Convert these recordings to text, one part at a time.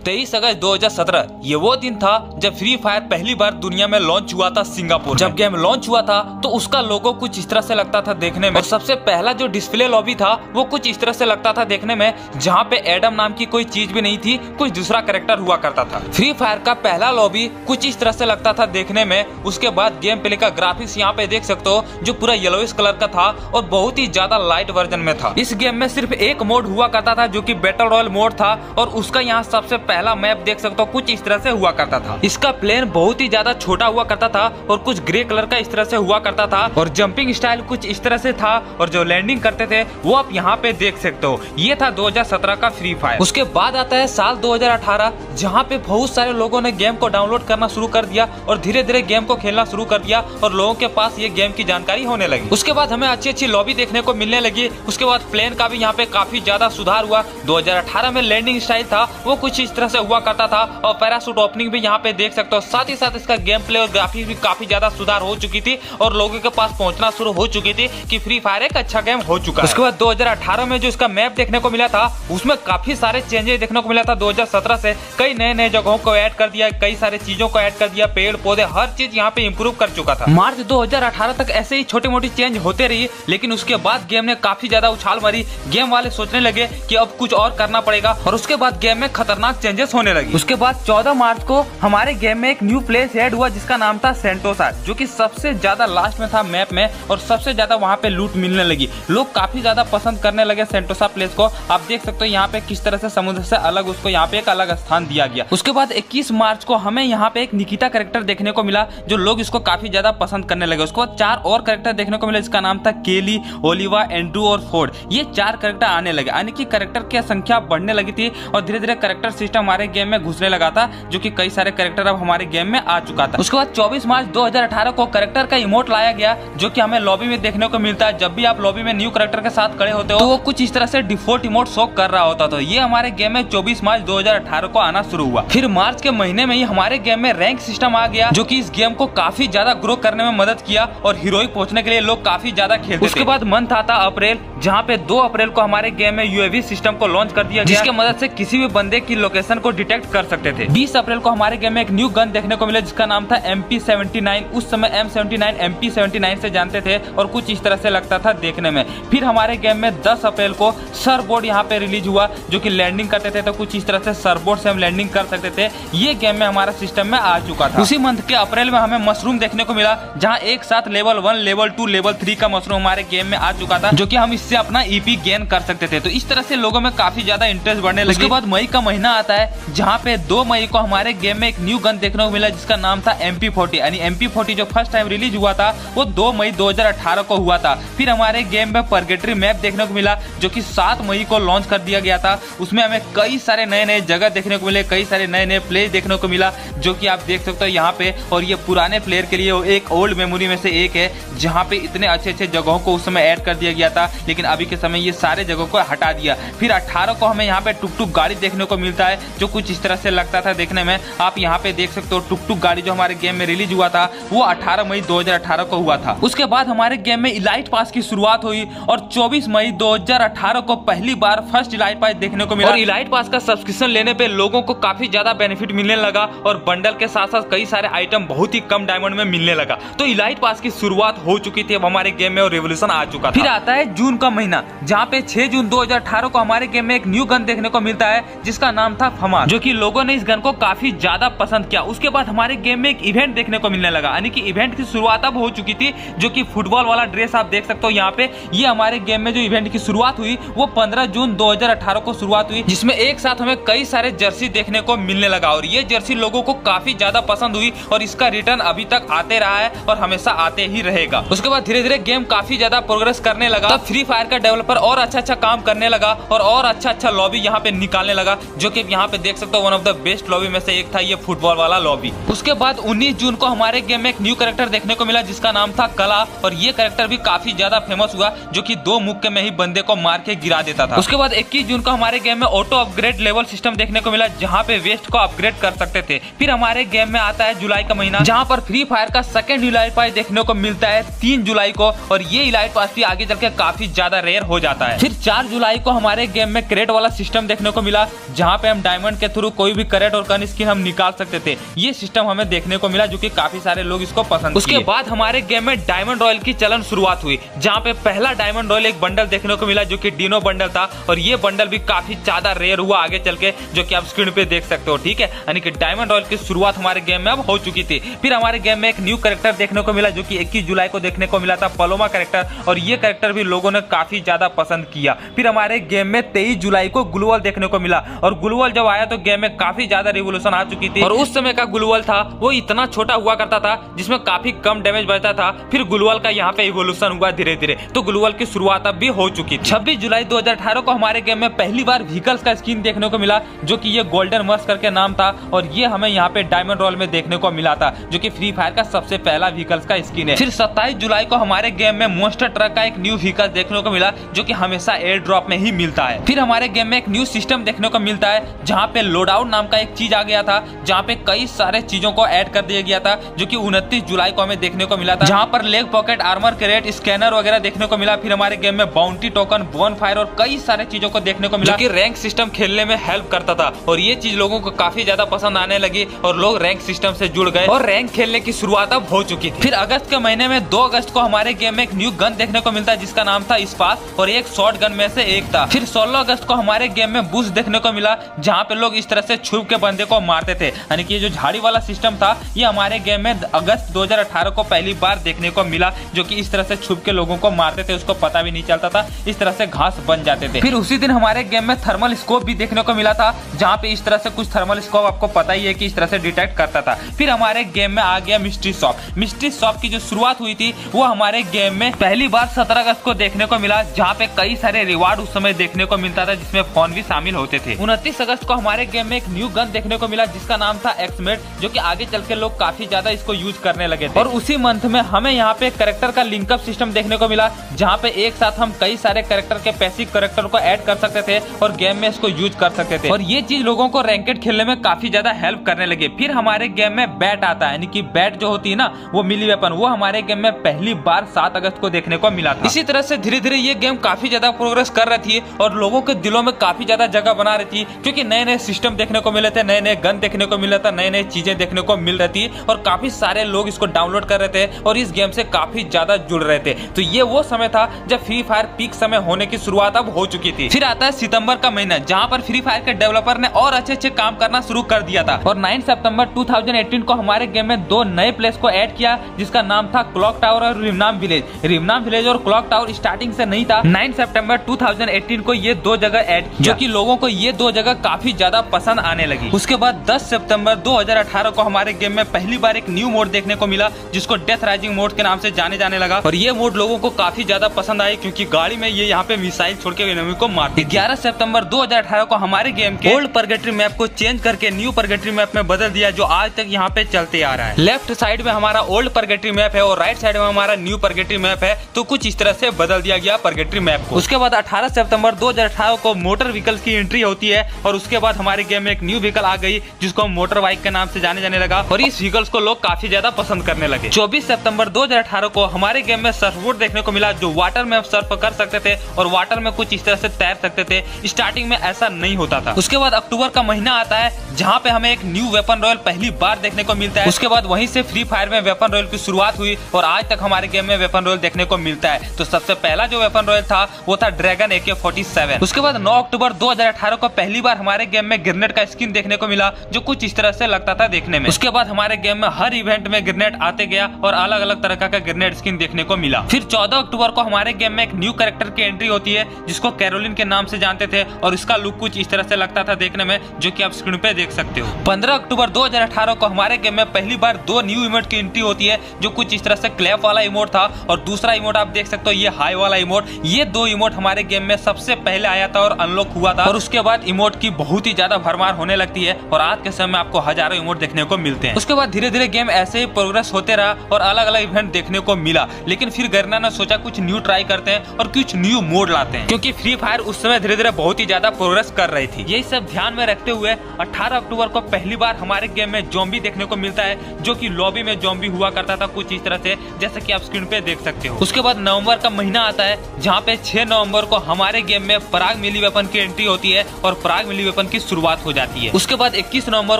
23 अगस्त 2017 ये वो दिन था जब फ्री फायर पहली बार दुनिया में लॉन्च हुआ था सिंगापुर। जब गेम लॉन्च हुआ था तो उसका लोगो कुछ इस तरह से लगता था देखने में, और सबसे पहला जो डिस्प्ले लॉबी था वो कुछ इस तरह से लगता था देखने में, जहाँ पे एडम नाम की कोई चीज भी नहीं थी, कुछ दूसरा कैरेक्टर हुआ करता था। फ्री फायर का पहला लॉबी कुछ इस तरह से लगता था देखने में। उसके बाद गेम प्ले का ग्राफिक्स यहाँ पे देख सकते हो जो पूरा येलोइश कलर का था और बहुत ही ज्यादा लाइट वर्जन में था। इस गेम में सिर्फ एक मोड हुआ करता था जो कि बैटल रॉयल मोड था, और उसका यहाँ सबसे पहला मैप देख सकते हो कुछ इस तरह से हुआ करता था। इसका प्लेन बहुत ही ज्यादा छोटा हुआ करता था और कुछ ग्रे कलर का इस तरह से हुआ करता था, और जंपिंग स्टाइल कुछ इस तरह से था, और जो लैंडिंग करते थे वो आप यहाँ पे देख सकते हो। ये था 2017 का फ्री फायर। उसके बाद आता है साल 2018, जहाँ पे बहुत सारे लोगों ने गेम को डाउनलोड करना शुरू कर दिया और धीरे धीरे गेम को खेलना शुरू कर दिया और लोगों के पास ये गेम की जानकारी होने लगी। उसके बाद हमें अच्छी अच्छी लॉबी देखने को मिलने लगी। उसके बाद प्लेन का भी यहाँ पे काफी ज्यादा सुधार हुआ। 2018 में लैंडिंग स्टाइल था वो कुछ इस तरह से हुआ करता था, और पैराशूट ओपनिंग भी यहाँ पे देख सकते हो। साथ ही साथ इसका गेम प्ले और ग्राफिक्स भी काफी ज्यादा सुधार हो चुकी थी और लोगों के पास पहुंचना शुरू हो चुकी थी कि फ्री फायर एक अच्छा गेम हो चुका है। उसके बाद 2018 में जो इसका मैप देखने को मिला था उसमें काफी सारे चेंजेस देखने को मिला था। 2017 से कई नए नए जगहों को ऐड कर दिया, कई सारे चीजों को ऐड कर दिया, पेड़ पौधे हर चीज यहाँ पे इम्प्रूव कर चुका था। मार्च 2018 तक ऐसे ही छोटी मोटी चेंज होते रही, लेकिन उसके बाद गेम ने काफी ज्यादा उछाल मारी। गेम वाले सोचने लगे कि अब कुछ और करना पड़ेगा, और उसके बाद गेम में खतरनाक चेंजेस होने लगी। उसके बाद 14 मार्च को हमारे गेम में एक न्यू प्लेस ऐड हुआ जिसका नाम था सेंटोसा, जो कि सबसे ज्यादा लास्ट में था मैप में, और सबसे ज्यादा वहाँ पे लूट मिलने लगी। लोग काफी ज्यादा पसंद करने लगे सेंटोसा प्लेस को। आप देख सकते हो यहाँ पे किस तरह से समुद्र से अलग उसको यहाँ पे एक अलग स्थान दिया गया। उसके बाद 21 मार्च को हमें यहाँ पे एक निकिता कैरेक्टर देखने को मिला, जो लोग इसको काफी ज्यादा पसंद करने लगे। उसके बाद 4 और कैरेक्टर देखने को मिले जिसका नाम था केली, ओलिवा, एंड्रू और फोर्ड। ये 4 कैरेक्टर आने लगे, यानी कि कैरेक्टर की संख्या बढ़ने लगी थी और धीरे धीरे कैरेक्टर सिस्टम हमारे गेम में घुसने लगा था, जो कि कई सारे कैरेक्टर अब हमारे गेम में आ चुका था। उसके बाद 24 मार्च 2018 को कैरेक्टर का इमोट लाया गया, जो कि हमें लॉबी में देखने को मिलता है। जब भी आप लॉबी में न्यू कैरेक्टर के साथ खड़े होते हो तो वो कुछ इस तरह से डिफॉल्ट इमोट शो कर रहा होता था। ये हमारे गेम में 24 मार्च 2018 को आना शुरू हुआ। फिर मार्च के महीने में ही हमारे गेम में रैंक सिस्टम आ गया, जो कि इस गेम को काफी ज्यादा ग्रो करने में मदद किया और हीरोइक पहुंचने के लिए लोग काफी ज्यादा खेलते थे। उसके बाद मंथ आता अप्रैल, जहाँ पे 2 अप्रैल को हमारे गेम में यूएवी सिस्टम को लॉन्च कर दिया गया, जिसके मदद से किसी भी बंदे की लोकेशन को डिटेक्ट कर सकते थे। 20 अप्रैल को हमारे गेम में एक न्यू गन देखने को मिला जिसका नाम था MP79। उस समय M79 MP79 से जानते थे और कुछ इस तरह से लगता था देखने में। फिर हमारे गेम में 10 अप्रैल को सरबोर्ड यहाँ पे रिलीज हुआ, जो कि लैंडिंग करते थे तो कुछ इस तरह से सरबोर्ड से हम लैंडिंग कर सकते थे। ये गेम में हमारा सिस्टम में आ चुका था। उसी मंथ के अप्रैल में हमें मशरूम देखने को मिला, जहाँ एक साथ लेवल 1, लेवल 2, लेवल 3 का मशरूम हमारे गेम में आ चुका था, जो कि हम इससे अपना EP गेन कर सकते थे। तो इस तरह से लोगों में काफी ज्यादा इंटरेस्ट बढ़ने लगा। उसके बाद मई का महीना आता है, जहाँ पे 2 मई को हमारे गेम में एक न्यू गन देखने को मिला जिसका नाम था MP40, यानी MP40 जो फर्स्ट टाइम रिलीज हुआ था वो 2 मई 2018 को हुआ था। फिर हमारे गेम में परगेटरी मैप देखने को मिला, जो कि 7 मई को लॉन्च कर दिया गया था। उसमें हमें कई सारे नए नए जगह देखने को मिले, कई सारे नए नए प्लेस देखने को मिला, जो कि आप देख सकते हो यहाँ पे। और ये पुराने प्लेयर के लिए एक ओल्ड मेमोरी में से एक है, जहाँ पे इतने अच्छे अच्छे जगहों को उस समय ऐड कर दिया गया था, लेकिन अभी के समय ये सारे जगहों को हटा दिया। फिर 18 को हमें यहाँ पे टुक टुक गाड़ी देखने को मिलता है, जो कुछ इस तरह से लगता था देखने में। आप यहाँ पे देख सकते हो टुक टुक गाड़ी जो हमारे गेम में रिलीज हुआ था वो 18 मई 2018 को हुआ था। उसके बाद हमारे गेम में इलाइट पास की शुरुआत हुई और 24 मई 2018 को पहली बार फर्स्ट इलाइट पास देखने को मिला। और इलाइट पास का सब्सक्रिप्शन लेने पे लोगों को काफी ज्यादा बेनिफिट मिलने लगा, और बंडल के साथ साथ कई सारे आइटम बहुत ही कम डायमंड में मिलने लगा। तो इलाइट पास की शुरुआत हो चुकी थी अब हमारे गेम में, और रेवोल्यूशन आ चुका था। फिर आता है जून का महीना, जहाँ पे 6 जून 2018 को हमारे गेम में एक न्यू गन देखने को मिलता है जिसका नाम था फमास, जो कि लोगों ने इस गन को काफी ज्यादा पसंद किया। उसके बाद हमारे गेम में एक इवेंट देखने को मिलने लगा, यानी कि इवेंट की शुरुआत अब हो चुकी थी, जो कि फुटबॉल वाला ड्रेस आप देख सकते हो यहाँ पे। ये हमारे गेम में जो इवेंट की शुरुआत हुई वो 15 जून 2018 को शुरुआत हुई, जिसमें एक साथ हमें कई सारे जर्सी देखने को मिलने लगा, और ये जर्सी लोगों को काफी ज्यादा पसंद हुई, और इसका रिटर्न अभी तक आते रहा है और हमेशा आते ही रहेगा। उसके बाद धीरे धीरे गेम काफी ज्यादा प्रोग्रेस करने लगा। तब फ्री फायर का डेवलपर और अच्छा काम करने लगा और अच्छा लॉबी यहाँ पे निकालने लगा, जो कि यहाँ पे देख सकते हो one of the best lobby में से एक था ये फुटबॉल वाला लॉबी। उसके बाद 19 जून को हमारे गेम में एक न्यू कैरेक्टर देखने को मिला जिसका नाम था कला, और ये कैरेक्टर भी काफी ज्यादा फेमस हुआ, जो कि 2 मुक्के में ही बंदे को मार के गिरा देता था। उसके बाद 21 जून को हमारे गेम में ऑटो अपग्रेड लेवल सिस्टम देखने को मिला, जहाँ पे वेस्ट को अपग्रेड कर सकते थे। फिर हमारे गेम में आता है जुलाई का महीना, जहाँ पर फ्री फायर का सेकंड इलाइट पास देखने को मिलता है 3 जुलाई को, और ये इलाइट पास भी आगे चल के काफी ज्यादा रेयर हो जाता है। फिर 4 जुलाई को हमारे गेम में क्रेट वाला सिस्टम देखने को मिला, जहाँ पे हम डायमंड के थ्रू कोई भी करेक्ट और गन स्किन हम निकाल सकते थे। ये सिस्टम हमें देखने को मिला जो कि काफी सारे लोग इसको पसंद। उसके बाद हमारे गेम में डायमंड रॉयल की चलन शुरुआत हुई, जहाँ पे पहला डायमंड रॉयल एक बंडल देखने को मिला जो कि डिनो बंडल था, और ये बंडल भी काफी ज्यादा रेयर हुआ आगे चल के, जो कि आप स्क्रीन पे देख सकते हो। ठीक है, यानी कि डायमंड रॉयल की शुरुआत हमारे गेम में अब हो चुकी थी। फिर हमारे गेम में एक न्यू कैरेक्टर देखने को मिला जो कि 21 जुलाई को देखने को मिला था, पलोमा कैरेक्टर, और ये कैरेक्टर भी लोगों ने काफी ज्यादा पसंद किया। फिर हमारे गेम में 23 जुलाई को ग्लूवल देखने को मिला, और ग्लूवल जब आया तो गेम में काफी ज्यादा रिवोल्यूशन आ चुकी थी, और उस समय का ग्लूवल था वो इतना छोटा हुआ करता था जिसमें काफी कम डैमेज बचता था। फिर ग्लूवल का यहाँ पे इवोल्यूशन हुआ धीरे धीरे, तो ग्लूवल की शुरुआत अब भी हो चुकी थी। 26 जुलाई 2018 को हमारे गेम में पहली बार व्हीकल्स का स्किन देखने को मिला जो कि ये गोल्डन मस्क करके नाम था, और ये हमें यहाँ पे डायमंड रॉयल में देखने को मिला था, जो कि फ्री फायर का सबसे पहला व्हीकल्स का स्किन है। फिर 27 जुलाई को हमारे गेम में मॉन्स्टर ट्रक का एक न्यू व्हीकल देखने को मिला जो कि हमेशा एयर ड्रॉप में ही मिलता है। फिर हमारे गेम में एक न्यू सिस्टम देखने को मिलता है जहाँ पे लोडाउट नाम का एक चीज आ गया था, जहाँ पे कई सारे चीजों को ऐड कर दिया गया था, जो कि 29 जुलाई को हमें देखने को मिला था, जहाँ पर leg pocket, armour crate, scanner वगैरह देखने को मिला। फिर हमारे गेम में बाउंटी टोकन, बोन फायर और कई सारे चीजों को देखने को मिला जो कि रैंक सिस्टम खेलने में हेल्प करता था, और ये चीज लोगों को काफी ज्यादा पसंद आने लगी और लोग रैंक सिस्टम से जुड़ गए और रैंक खेलने की शुरुआत अब हो चुकी थी। फिर अगस्त के महीने में 2 अगस्त को हमारे गेम में एक न्यू गन देखने को मिलता है जिसका नाम था स्पास, और एक शॉर्ट गन में से एक था। फिर 16 अगस्त को हमारे गेम में बूस्ट देखने को मिला जहाँ पे लोग इस तरह से छुप के बंदे को मारते थे, यानी कि ये जो झाड़ी वाला सिस्टम था ये हमारे गेम में अगस्त 2018 को पहली बार देखने को मिला, जो कि इस तरह से छुप के लोगों को मारते थे, उसको पता भी नहीं चलता था, इस तरह से घास बन जाते थे। फिर उसी दिन हमारे गेम में थर्मल स्कोप भी देखने को मिला था, जहाँ पे इस तरह से कुछ थर्मल स्कोप आपको पता ही है कि इस तरह से डिटेक्ट करता था। फिर हमारे गेम में आ गया मिस्ट्री शॉप। मिस्ट्री शॉप की जो शुरुआत हुई थी वो हमारे गेम में पहली बार 17 अगस्त को देखने को मिला, जहाँ पे कई सारे रिवार्ड उस समय देखने को मिलता था जिसमें फोन भी शामिल होते थे। 29 अगस्त को हमारे गेम में एक न्यू गन देखने को मिला जिसका नाम था एक्समेट, जो कि आगे चल के लोग काफी ज्यादा इसको यूज करने लगे थे। और उसी मंथ में हमें यहाँ पे कैरेक्टर का लिंकअप सिस्टम देखने को मिला, जहाँ पे एक साथ हम कई सारे कैरेक्टर के पैसिव कैरेक्टर को ऐड कर सकते थे और गेम में इसको यूज कर सकते थे, और ये चीज लोगों को रैंकेड खेलने में काफी ज्यादा हेल्प करने लगे। फिर हमारे गेम में बैट आता है, यानी कि बैट जो होती है ना वो मिली वेपन, वो हमारे गेम में पहली बार 7 अगस्त को देखने को मिला था। इसी तरह से धीरे धीरे ये गेम काफी ज्यादा प्रोग्रेस कर रही थी और लोगों के दिलों में काफी ज्यादा जगह बना रही थी, क्योंकि नए नए सिस्टम देखने को मिले थे, नए नए गन देखने को मिला था, नई नई चीजें देखने को मिल रही थी, और काफी सारे लोग इसको डाउनलोड कर रहे थे और इस गेम से काफी ज्यादा जुड़ रहे थे। तो ये वो समय था जब फ्री फायर पीक समय होने की शुरुआत अब हो चुकी थी। फिर आता है सितंबर का महीना, जहाँ पर फ्री फायर के डेवलपर ने और अच्छे अच्छे काम करना शुरू कर दिया था, और 9 सितंबर 2018 को हमारे गेम में 2 नए प्लेस को ऐड किया जिसका नाम था क्लॉक टावर और रिमनाम विलेज। रिमनाम विलेज और क्लॉक टावर स्टार्टिंग से नहीं था, 9 सितंबर 2018 को ये 2 जगह ऐड किया, जो कि लोगों को ये 2 जगह काफी ज्यादा पसंद आने लगी। उसके बाद 10 सितंबर 2018 को हमारे गेम में पहली बार एक न्यू मोड देखने को मिला जिसको डेथ राइजिंग मोड के नाम से जाने लगा, और ये मोड लोगों को काफी ज्यादा पसंद आई क्योंकि गाड़ी में ये यहाँ पे मिसाइल छोड़ के एनिमी को मारती। 11 सितंबर 2018 को हमारे गेम के ओल्ड परगेटरी मैप को चेंज करके न्यू परगेटरी मैप में बदल दिया, जो आज तक यहाँ पे चलते आ रहा है। लेफ्ट साइड में हमारा ओल्ड परगेटरी मैप है और राइट साइड में हमारा न्यू परगेटरी मैप है, तो कुछ इस तरह से बदल दिया गया परगेटरी मैप को। उसके बाद 18 सितंबर 2018 को मोटर व्हीकल्स की एंट्री होती है, और उसके बाद हमारे गेम में एक न्यू व्हीकल आ गई जिसको मोटर बाइक के नाम से जाने लगा, और इस व्हीकल्स को लोग काफी ज्यादा पसंद करने लगे। 24 सितंबर 2018 को हमारे गेम में सर्फ बोर्ड देखने को मिला, जो वाटर में सर्फ कर सकते थे और वाटर में कुछ इस तरह से तैर सकते थे। स्टार्टिंग में ऐसा नहीं होता था। उसके बाद अक्टूबर का महीना आता है जहाँ पे हमें एक न्यू वेपन रॉयल पहली बार देखने को मिलता है। उसके बाद वहीं से फ्री फायर में वेपन रॉयल की शुरुआत हुई और आज तक हमारे गेम में वेपन रॉयल देखने को मिलता है। तो सबसे पहला जो वेपन रॉयल था वो था ड्रैगन AK-47। उसके बाद 9 अक्टूबर 2018 को पहली बार हमारे गेम में ग्रेनेड का स्किन देखने को मिला, जो कुछ इस तरह से लगता था देखने में। उसके बाद हमारे गेम में हर इवेंट में ग्रेनेड आते गया और अलग अलग तरह का ग्रेनेड स्किन देखने को मिला। फिर 14 अक्टूबर को हमारे गेम में एक न्यू कैरेक्टर की एंट्री होती है जिसको कैरोलिन के नाम से जानते थे, और इसका लुक कुछ इस तरह से लगता था देखने में, जो कि आप स्क्रीन पे देख सकते हो। 15 अक्टूबर 2018 को हमारे गेम में पहली बार 2 न्यू इमोट की एंट्री होती है, जो कुछ इस तरह से क्लैप वाला इमोट था और दूसरा इमोट आप देख सकते हो ये हाई वाला इमोट। ये 2 इमोट हमारे गेम में सबसे पहले आया था और अनलॉक हुआ था, और उसके बाद इमोट की बहुत ही ज्यादा भरमार होने लगती है और आज के समय में आपको हजारों इमोट देखने को मिलते हैं। उसके बाद धीरे धीरे गेम ऐसे ही प्रोग्रेस होते रहा और अलग अलग इवेंट देखने को मिला, लेकिन फिर गर्ना ने सोचा कुछ न्यू ट्राई करते हैं और कुछ न्यू मोड लाते हैं, क्योंकि फ्री फायर उस समय धीरे धीरे बहुत ही ज्यादा प्रोग्रेस कर रही थी। यही सब ध्यान में रखते हुए 18 अक्टूबर को पहली बार हमारे गेम में ज़ॉम्बी देखने को मिलता है, जो कि लॉबी में ज़ॉम्बी हुआ करता था कुछ इस तरह से, जैसे कि आप स्क्रीन पे देख सकते हो। उसके बाद नवंबर का महीना आता है जहाँ पे 6 नवंबर को हमारे गेम में पराग मिली वेपन की एंट्री होती है, और पराग मिली वेपन जोन की शुरुआत हो जाती है। उसके बाद 21 नवंबर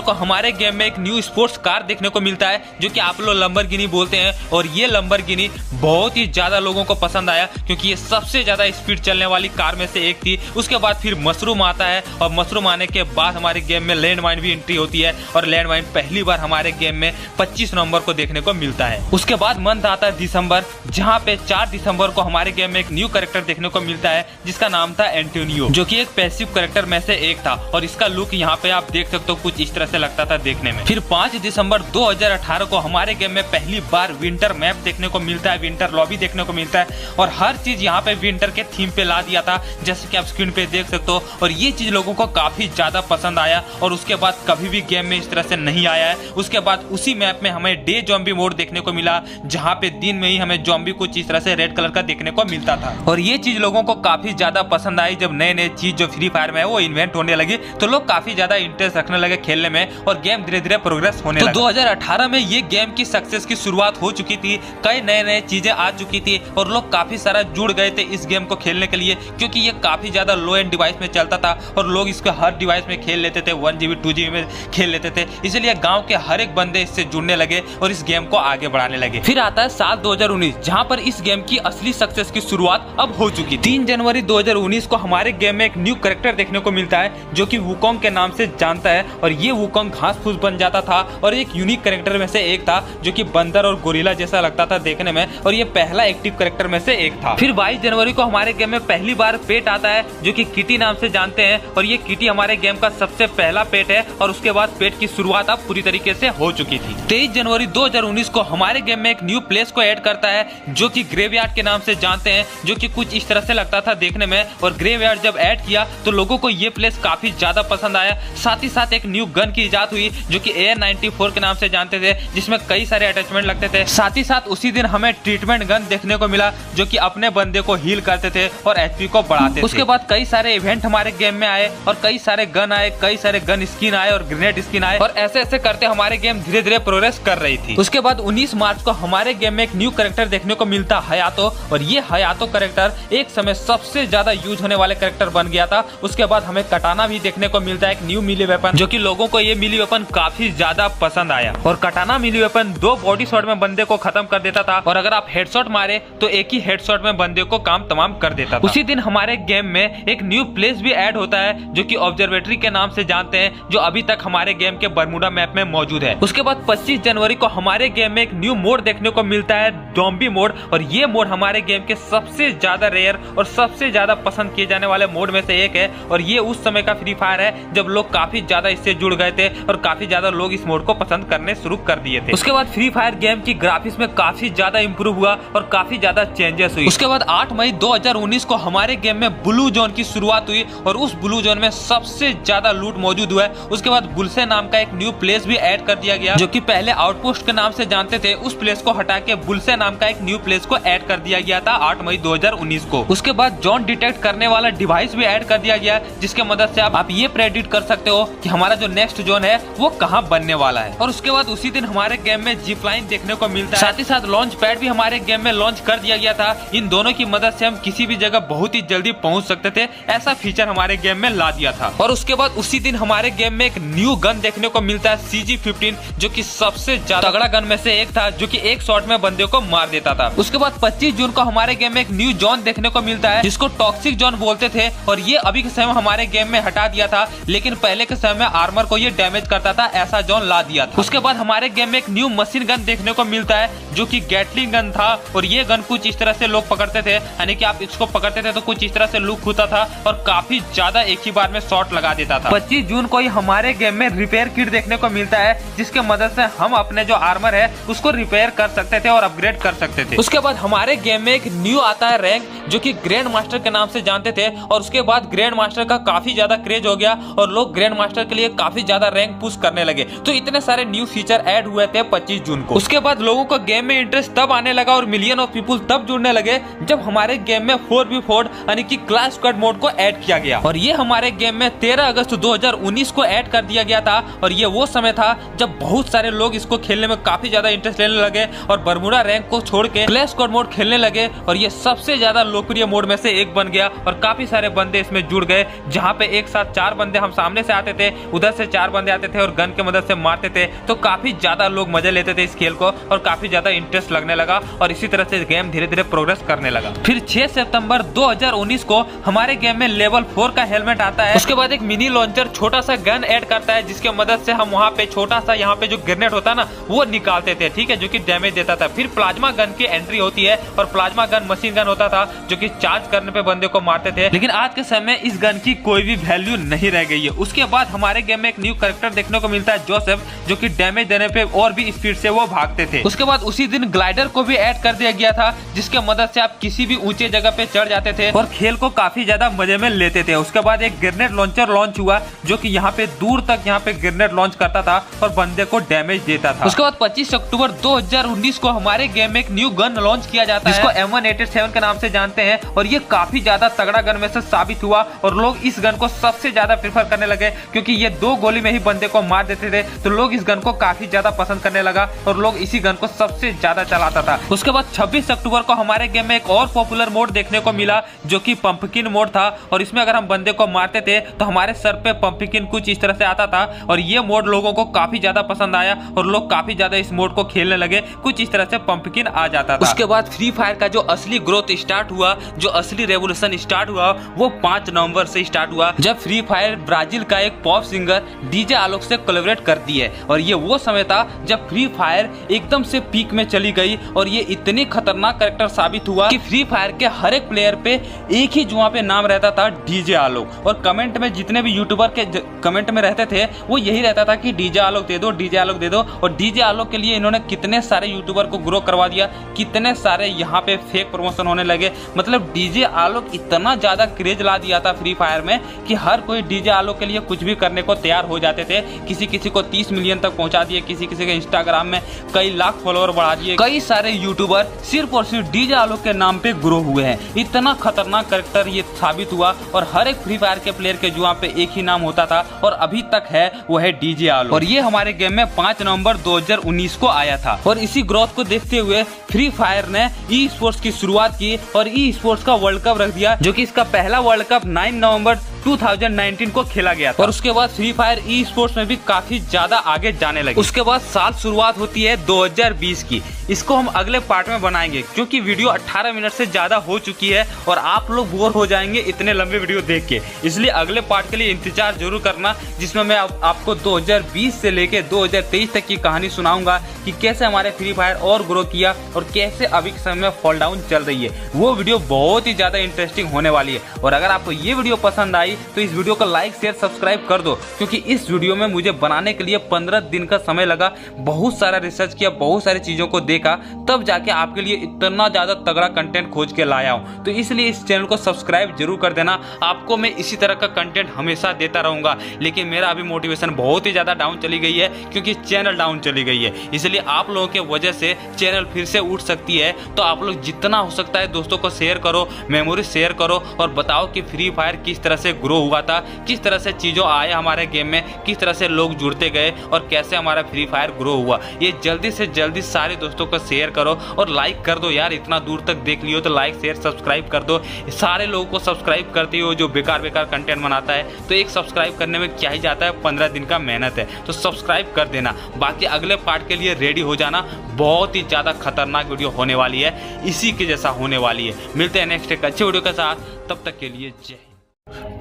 को हमारे गेम में एक न्यू स्पोर्ट्स कार देखने को मिलता है जो कि आप लोग लंबरगिनी बोलते हैं, और ये लंबरगिनी बहुत ही ज्यादा लोगों को पसंद आया क्योंकि ये सबसे ज्यादा स्पीड चलने वाली कार में से एक थी। उसके बाद फिर मशरूम आता है और मशरूम आने के बाद हमारे गेम में लैंडमाइन भी एंट्री होती है और लैंडमाइन पहली बार हमारे गेम में 25 नवंबर को देखने को मिलता है। उसके बाद मंथ आता है दिसंबर, जहां पे 4 दिसंबर को हमारे गेम में एक न्यू कैरेक्टर देखने को मिलता है जिसका नाम था एंटोनियो, जो कि एक पैसिव कैरेक्टर में से एक था और इसका लुक यहाँ पे आप देख सकते हो कुछ इस तरह से लगता था देखने में। फिर 5 दिसंबर 2018 को हमारे गेम में पहली बार विंटर मैप देखने को मिलता है, विंटर लॉबी देखने को मिलता है और हर चीज यहाँ पे विंटर के थीम पे ला दिया था जैसे कि आप स्क्रीन पे देख सकते हो, और ये चीज लोगों को काफी ज्यादा पसंद आया और उसके बाद कभी भी गेम में इस तरह से नहीं आया है। उसके बाद उसी मैप में हमें डे ज़ॉम्बी मोड देखने को मिला जहाँ पे दिन में ही हमें ज़ॉम्बी कुछ इस तरह से रेड कलर का देखने को मिलता था और ये चीज लोगों को काफी ज्यादा पसंद आई। जब नए नए चीज जो फ्री फायर में है वो इन्वेंट होने लगी तो लोग काफी ज्यादा इंटरेस्ट रखने लगे खेलने में और गेम धीरे धीरे प्रोग्रेस होने लगा। 2018 में ये गेम की सक्सेस की शुरुआत हो चुकी थी, कई नए नए चीजें आ चुकी थी और लोग काफी सारा जुड़ गए थे इस गेम को खेलने के लिए क्योंकि ये काफी ज्यादा लो एंड डिवाइस में चलता था और लोग इसको हर डिवाइस में खेल लेते थे, 1 GB 2 GB में खेल लेते थे, इसलिए गांव के हर एक बंदे इससे जुड़ने लगे और इस गेम को आगे बढ़ाने लगे। फिर आता है साल 2019 जहां पर इस गेम की असली सक्सेस की शुरुआत अब हो चुकी। 3 जनवरी 2019 को हमारे गेम में एक न्यू कैरेक्टर देखने को मिलता है जो कि वुकोंग के नाम से जानता है और ये वुकोंग घास फूस बन जाता था और एक यूनिक कैरेक्टर में से एक था जो कि बंदर और गोरिल्ला जैसा लगता था देखने में और ये पहला एक्टिव कैरेक्टर में से एक था। फिर 22 जनवरी को हमारे गेम में पहली बार पेट आता है जो कि किटी नाम से जानते हैं और ये किटी हमारे गेम का सबसे पहला पेट है और उसके बाद पेट की शुरुआत अब पूरी तरीके से हो चुकी थी। 23 जनवरी 2019 को हमारे गेम में एक न्यू प्लेस को ऐड करता है जो कि ग्रेवयार्ड के नाम से जानते हैं, जो कि कुछ इस तरह से लगता था देखने में और ग्रेवयार्ड जब ऐड किया तो लोगों को ये प्लेस काफी ज्यादा पसंद आया। साथ ही साथ एक न्यू गन की इजाद हुई जो कि AR-94 के नाम से जानते थे जिसमें कई सारे अटैचमेंट लगते थे। साथ ही साथ उसी दिन हमें ट्रीटमेंट गन देखने को मिला जो कि अपने बंदे को हील करते थे और HP को बढ़ाते थे। उसके बाद कई सारे इवेंट हमारे गेम में आए और कई सारे गन आए, कई सारे गन स्किन आए और ग्रेनेड स्किन आए और ऐसे ऐसे करते हमारे गेम धीरे धीरे प्रोग्रेस कर रही थी। उसके बाद 19 मार्च को हमारे गेम में एक न्यू कैरेक्टर देखने को मिलता हयातो और ये हयातो कैरेक्टर एक समय सबसे ज्यादा यूज होने वाले कैरेक्टर बन गया था। उसके बाद हमें कटाना भी देखने को मिलता है, एक न्यू मिली वेपन जो कि लोगों को ये मिली वेपन काफी ज्यादा पसंद आया और कटाना मिली वेपन 2 बॉडी शॉट में बंदे को खत्म कर देता था और अगर आप हेडशॉट मारे तो एक ही हेडशॉट में बंदे को काम तमाम कर देता था। उसी दिन हमारे गेम में एक न्यू प्लेस भी ऐड होता है जो कि ऑब्जर्वेटरी के नाम से जानते हैं, जो अभी तक हमारे गेम के बरमूडा मैप में मौजूद है। उसके बाद 25 जनवरी को हमारे गेम में एक न्यू मोड देखने को मिलता है, ज़ॉम्बी मोड, और ये मोड हमारे गेम के सबसे ज्यादा रेयर और सबसे ज्यादा पसंद किए जाने वाले मोड में से एक है और ये उस समय का फ्री फायर है जब लोग काफी ज्यादा इससे जुड़ गए थे और काफी ज्यादा लोग इस मोड को पसंद करने शुरू कर दिए थे। उसके बाद फ्री फायर गेम की ग्राफिक्स में काफी ज्यादा इंप्रूव हुआ और काफी ज्यादा चेंजेस हुई। उसके बाद 8 मई 2019 को हमारे गेम में ब्लू जोन की शुरुआत हुई और उस ब्लू जोन में सबसे ज्यादा लूट मौजूद हुआ है। उसके बाद बुलसे नाम का एक न्यू प्लेस भी ऐड कर दिया गया जो कि पहले आउटपोस्ट के नाम से जानते थे, उस प्लेस को हटा के बुलसे नाम का एक न्यू प्लेस को ऐड कर दिया गया था 8 मई 2019 को। उसके बाद जोन डिटेक्ट करने वाला डिवाइस भी ऐड कर दिया गया जिसके मदद से आप ये प्रेडिक्ट कर सकते हो कि हमारा जो नेक्स्ट जोन है वो कहाँ बनने वाला है। और उसके बाद उसी दिन हमारे गेम में जिप लाइन देखने को मिलता है, साथ ही साथ लॉन्च पैड भी हमारे गेम में लॉन्च कर दिया गया था। इन दोनों की मदद से हम किसी भी जगह बहुत ही जल्दी पहुंच सकते थे, ऐसा फीचर हमारे गेम में ला दिया था। और उसके बाद उसी दिन हमारे गेम में एक न्यू गन देखने को मिलता है CG-15 जो कि सबसे ज्यादा तगड़ा गन में से एक था जो कि एक शॉट में बंदे को मार देता था। उसके बाद 25 जून को हमारे गेम में एक न्यू जोन देखने को मिलता है जिसको टॉक्सिक जोन बोलते थे और ये अभी के समय हमारे गेम में हटा दिया था, लेकिन पहले के समय में आर्मर को ये डैमेज करता था, ऐसा जोन ला दिया था। उसके बाद हमारे गेम में एक न्यू मशीन गन देखने को मिलता है जो कि गैटलिंग गन था और ये गन कुछ इस तरह से लोग पकड़ते थे, यानी कि आप इसको पकड़ते थे तो कुछ इस तरह से लुक होता था और काफी ज्यादा एक ही बार में शॉट लगा देता था। 25 जून को ही हमारे गेम में रिपेयर किट देखने को मिलता है जिसके मदद से हम अपने जो आर्मर है उसको रिपेयर कर सकते थे और अपग्रेड कर सकते थे। उसके बाद हमारे गेम में एक न्यू आता है रैंक जो कि ग्रैंड मास्टर के नाम से जानते थे और उसके बाद ग्रैंड मास्टर का काफी ज्यादा क्रेज हो गया और लोग ग्रैंड मास्टर के लिए काफी ज्यादा रैंक पुश करने लगे, तो इतने सारे न्यू फीचर ऐड हुए थे 25 जून को। उसके बाद लोगों को गेम में इंटरेस्ट तब आने लगा और मिलियन ऑफ पीपल तब जुड़ने लगे जब हमारे गेम में 4v4 यानी कि क्लास स्क्वाड मोड को ऐड किया गया और ये हमारे गेम में 13 अगस्त 2019 को ऐड कर दिया गया था और ये वो समय था जब बहुत सारे लोग इसको खेलने में काफी ज्यादा इंटरेस्ट लेने लगे और बरमूडा रैंक को छोड़ के क्लास स्क्वाड मोड खेलने लगे और ये सबसे ज्यादा लोकप्रिय मोड में से एक बन गया और काफी सारे बंदे इसमें जुड़ गए जहाँ पे एक साथ साथ 4 बंदे हम सामने से आते थे, उधर से 4 बंदे आते थे और गन की मदद से मारते थे। तो काफी ज्यादा लोग मजे लेते थे इस खेल को और काफी ज्यादा इंटरेस्ट लगने लगा और इसी तरह से गेम धीरे धीरे प्रोग्रेस करने लगा। फिर 6 सितंबर 2019 को हमारे गेम में लेवल 4 का हेलमेट आता है। उसके बाद एक मिनी लॉन्चर छोटा सा गन ऐड करता है जिसके मदद से हम वहाँ पे छोटा सा यहाँ पे जो ग्रेनेड होता है ना वो निकालते थे, ठीक है, जो कि डैमेज देता था। फिर प्लाज्मा गन की एंट्री होती है और प्लाज्मा गन मशीन गन होता था जो कि चार्ज करने पे बंदे को मारते थे, लेकिन आज के समय इस गन की कोई भी वैल्यू नहीं रह गई है। उसके बाद हमारे गेम में एक न्यू कैरेक्टर देखने को मिलता है जोसेफ, जो कि डैमेज देने पे और भी स्पीड से वो भागते थे। उसके बाद उसी दिन ग्लाइडर को भी ऐड कर दिया गया था जिसके मदद से आप किसी भी ऊंचे जगह पे चढ़ जाते थे और खेल को काफी ज्यादा मजे में लेते थे। उसके बाद एक ग्रेनेड लॉन्चर लॉन्च हुआ जो कि यहाँ पे दूर तक यहाँ पे ग्रेनेड लॉन्च करता था और बंदे को डैमेज देता था। उसके बाद 25 अक्टूबर 2019 को हमारे गेम में एक न्यू गन लॉन्च किया जाता है जिसको M187 के नाम से जानते हैं और ये काफी ज्यादा तगड़ा गन में से साबित हुआ और लोग इस गन को सबसे ज्यादा प्रेफर करने लगे क्योंकि ये 2 गोली में ही बंदे को मार देते थे। तो लोग इस गन को काफी ज्यादा पसंद करने लगा और लोग इसी गन को सबसे ज्यादा चलाता था। उसके बाद 26 अक्टूबर को हमारे गेम में एक और पॉपुलर मोड देखने को मिला जो कि पंपकिन मोड था और इसमें अगर हम बंदे को मारते थे तो हमारे सर पे पंपकिन कुछ इस तरह से आता था और ये मोड लोगों को काफी ज्यादा पसंद आया और लोग काफी ज्यादा इस मोड को खेलने लगे। कुछ इस तरह से पंपकिन आ जाता था। उसके बाद फ्री फायर का जो असली ग्रोथ स्टार्ट हुआ, जो असली रेवोल्यूशन स्टार्ट हुआ वो 5 नवंबर से स्टार्ट हुआ जब फ्री फायर ब्राजील का एक पॉप सिंगर डीजे आलोक से कोलैबोरेट करती है और ये वो समय था जब फ्री फायर एकदम से पीक में चली गई और ये इतनी खतरनाक कैरेक्टर साबित हुआ कि फ्री फायर के हर एक प्लेयर पे एक ही जुआ पे नाम रहता था डीजे आलोक और कमेंट में जितने भी यूट्यूबर के कमेंट में रहते थे वो यही रहता था कि डीजे आलोक दे दो, डीजे आलोक दे दो। और डीजे आलोक के लिए इन्होंने कितने सारे यूट्यूबर को ग्रो करवा दिया, कितने सारे यहाँ पे फेक प्रमोशन होने लगे। मतलब डीजे आलोक इतना ज्यादा क्रेज ला दिया था फ्री फायर में कि हर कोई डीजे आलोक के लिए कुछ भी करने को तैयार हो जाते थे। किसी किसी को 30 मिलियन तक पहुंचा दिए, किसी किसी के इंस्टाग्राम में कई लाख फॉलोअर बढ़ा दिए। कई सारे यूट्यूबर सिर्फ और सिर्फ डीजे आलोक के नाम पे ग्रो हुए हैं। इतना खतरनाक कैरेक्टर ये साबित हुआ और हर एक फ्री फायर के प्लेयर के जुआ पे एक ही नाम होता था और अभी तक है, वो है डीजे आलोक। और ये हमारे गेम में 5 नवंबर 2019 को आया था और इसी ग्रोथ को देखते हुए फ्री फायर ने ई स्पोर्ट्स की शुरुआत की और ई स्पोर्ट्स का वर्ल्ड कप रख दिया जो कि इसका पहला वर्ल्ड कप 9 नवंबर 2019 को खेला गया था। और उसके बाद फ्री फायर ई स्पोर्ट्स में भी काफी ज्यादा आगे जाने लगे। उसके बाद साल शुरुआत होती है 2020 की। इसको हम अगले पार्ट में बनाएंगे क्योंकि वीडियो 18 मिनट से ज्यादा हो चुकी है और आप लोग बोर हो जाएंगे इतने लंबे वीडियो देख के, इसलिए अगले पार्ट के लिए इंतजार जरूर करना जिसमें मैं आपको 2020 से लेके 2023 तक की कहानी सुनाऊंगा कि कैसे हमारे फ्री फायर और ग्रो किया और कैसे अभी के समय में फॉल डाउन चल रही है। वो वीडियो बहुत ही ज्यादा इंटरेस्टिंग होने वाली है और अगर आपको ये वीडियो पसंद आई तो इस वीडियो को लाइक शेयर सब्सक्राइब कर दो क्योंकि इस वीडियो में मुझे बनाने के लिए 15 दिन का समय लगा। बहुत सारा रिसर्च किया, बहुत सारी चीजों को देखा, तब जाके आपके लिए इतना ज्यादा तगड़ा कंटेंट खोज के लाया हूं। तो इसलिए इस चैनल को सब्सक्राइब जरूर कर देना। आपको मैं इसी तरह का कंटेंट हमेशा देता रहूंगा, लेकिन मेरा अभी मोटिवेशन बहुत ही ज्यादा डाउन चली गई है क्योंकि चैनल डाउन चली गई है। इसलिए आप लोगों के वजह से चैनल फिर से उठ सकती है। तो आप लोग जितना हो सकता है दोस्तों को शेयर करो, मेमोरी शेयर करो और बताओ कि फ्री फायर किस तरह से ग्रो हुआ था, किस तरह से चीजों आए हमारे गेम में, किस तरह से लोग जुड़ते गए और कैसे हमारा फ्री फायर ग्रो हुआ। ये जल्दी से जल्दी सारे दोस्तों को शेयर करो और लाइक कर दो यार। इतना दूर तक देख लियो तो लाइक शेयर सब्सक्राइब कर दो। सारे लोगों को सब्सक्राइब करते हो जो बेकार बेकार कंटेंट बनाता है। तो एक सब्सक्राइब करने में क्या ही जाता है, 15 दिन का मेहनत है, तो सब्सक्राइब कर देना। बाकी अगले पार्ट के लिए रेडी हो जाना, बहुत ही ज्यादा खतरनाक वीडियो होने वाली है, इसी के जैसा होने वाली है। मिलते हैं नेक्स्ट एक अच्छे वीडियो के साथ, तब तक के लिए जय।